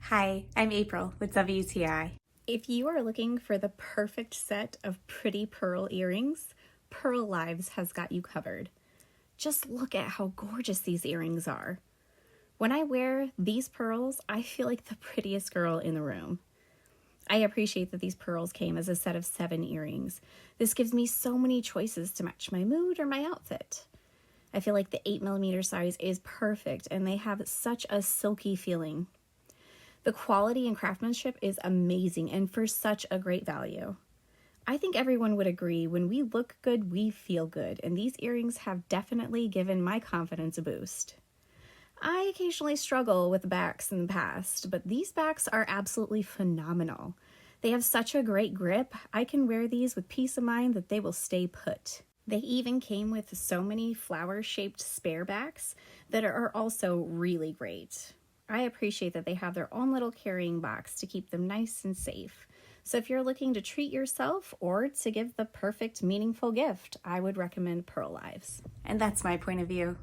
Hi, I'm April with WTI. If you are looking for the perfect set of pretty pearl earrings, PearlLives has got you covered. Just look at how gorgeous these earrings are. When I wear these pearls, I feel like the prettiest girl in the room. I appreciate that these pearls came as a set of 7 earrings. This gives me so many choices to match my mood or my outfit. I feel like the 8mm size is perfect and they have such a silky feeling. The quality and craftsmanship is amazing and for such a great value. I think everyone would agree when we look good, we feel good, and these earrings have definitely given my confidence a boost. I occasionally struggle with backs in the past, but these backs are absolutely phenomenal. They have such a great grip, I can wear these with peace of mind that they will stay put. They even came with so many flower-shaped spare backs that are also really great. I appreciate that they have their own little carrying box to keep them nice and safe. So if you're looking to treat yourself or to give the perfect meaningful gift, I would recommend PearlLives. And that's my point of view.